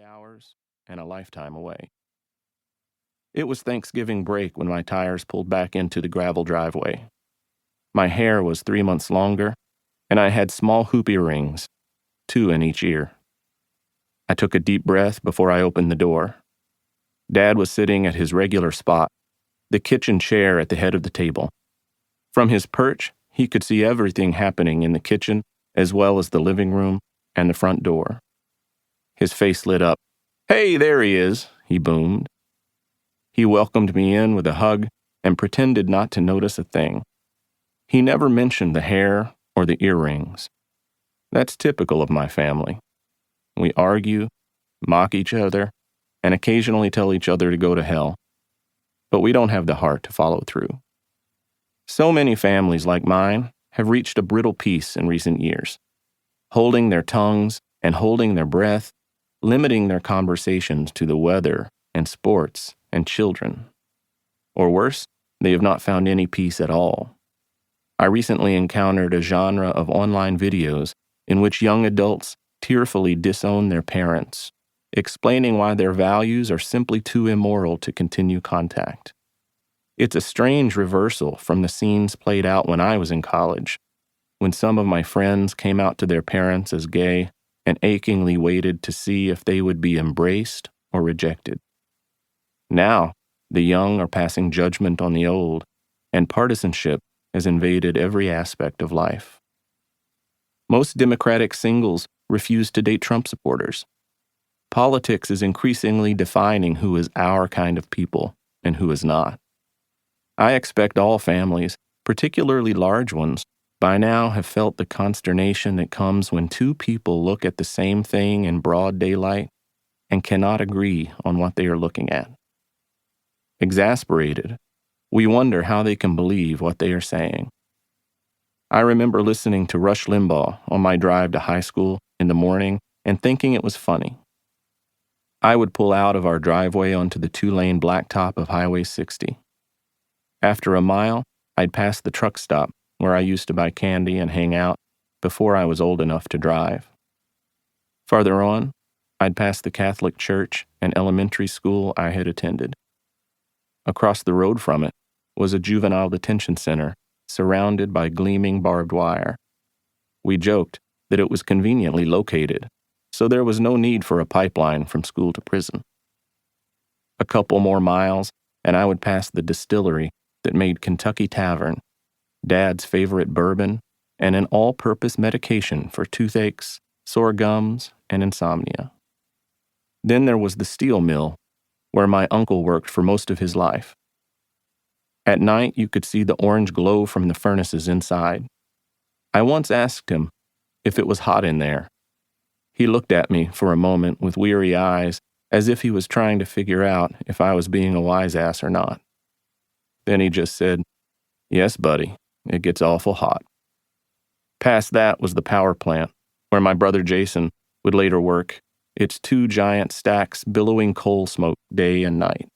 hours and a lifetime away. It was Thanksgiving break when my tires pulled back into the gravel driveway. My hair was 3 months longer, and I had small hoop earrings, 2 in each ear. I took a deep breath before I opened the door. Dad was sitting at his regular spot, the kitchen chair at the head of the table. From his perch, he could see everything happening in the kitchen, as well as the living room and the front door. His face lit up. "Hey, there he is," he boomed. He welcomed me in with a hug and pretended not to notice a thing. He never mentioned the hair or the earrings. That's typical of my family. We argue, mock each other, and occasionally tell each other to go to hell. But we don't have the heart to follow through. So many families like mine have reached a brittle peace in recent years, holding their tongues and holding their breath, limiting their conversations to the weather and sports and children. Or worse, they have not found any peace at all. I recently encountered a genre of online videos in which young adults tearfully disown their parents, explaining why their values are simply too immoral to continue contact. It's a strange reversal from the scenes played out when I was in college, when some of my friends came out to their parents as gay and achingly waited to see if they would be embraced or rejected. Now, the young are passing judgment on the old, and partisanship has invaded every aspect of life. Most Democratic singles refuse to date Trump supporters. Politics is increasingly defining who is our kind of people and who is not. I expect all families, particularly large ones, by now have felt the consternation that comes when two people look at the same thing in broad daylight and cannot agree on what they are looking at. Exasperated, we wonder how they can believe what they are saying. I remember listening to Rush Limbaugh on my drive to high school in the morning and thinking it was funny. I would pull out of our driveway onto the 2-lane blacktop of Highway 60. After a mile, I'd pass the truck stop where I used to buy candy and hang out before I was old enough to drive. Farther on, I'd pass the Catholic church and elementary school I had attended. Across the road from it was a juvenile detention center surrounded by gleaming barbed wire. We joked that it was conveniently located, so there was no need for a pipeline from school to prison. A couple more miles, and I would pass the distillery that made Kentucky Tavern, Dad's favorite bourbon, and an all-purpose medication for toothaches, sore gums, and insomnia. Then there was the steel mill, where my uncle worked for most of his life. At night, you could see the orange glow from the furnaces inside. I once asked him if it was hot in there. He looked at me for a moment with weary eyes, as if he was trying to figure out if I was being a wise ass or not. Then he just said, "Yes, buddy, it gets awful hot." Past that was the power plant, where my brother Jason would later work, its 2 giant stacks billowing coal smoke day and night.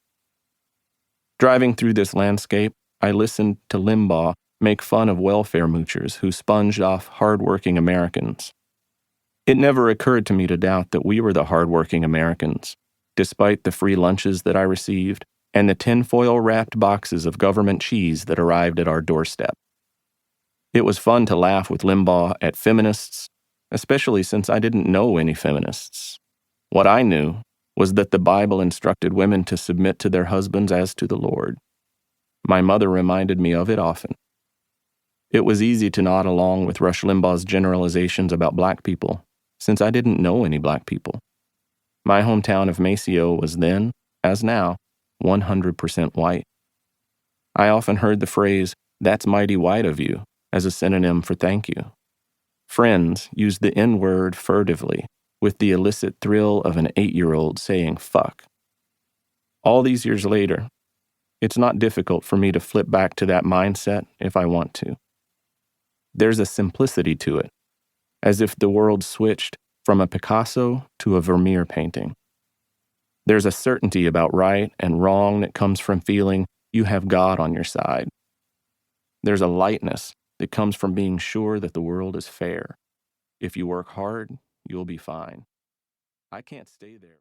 Driving through this landscape, I listened to Limbaugh make fun of welfare moochers who sponged off hard-working Americans. It never occurred to me to doubt that we were the hard-working Americans, despite the free lunches that I received and the tinfoil-wrapped boxes of government cheese that arrived at our doorstep. It was fun to laugh with Limbaugh at feminists, especially since I didn't know any feminists. What I knew was that the Bible instructed women to submit to their husbands as to the Lord. My mother reminded me of it often. It was easy to nod along with Rush Limbaugh's generalizations about black people, since I didn't know any black people. My hometown of Maceo was then, as now, 100% white. I often heard the phrase, "That's mighty white of you," as a synonym for thank you. Friends used the N-word furtively, with the illicit thrill of an 8-year-old saying fuck. All these years later, it's not difficult for me to flip back to that mindset if I want to. There's a simplicity to it, as if the world switched from a Picasso to a Vermeer painting. There's a certainty about right and wrong that comes from feeling you have God on your side. There's a lightness that comes from being sure that the world is fair. If you work hard, you'll be fine. I can't stay there.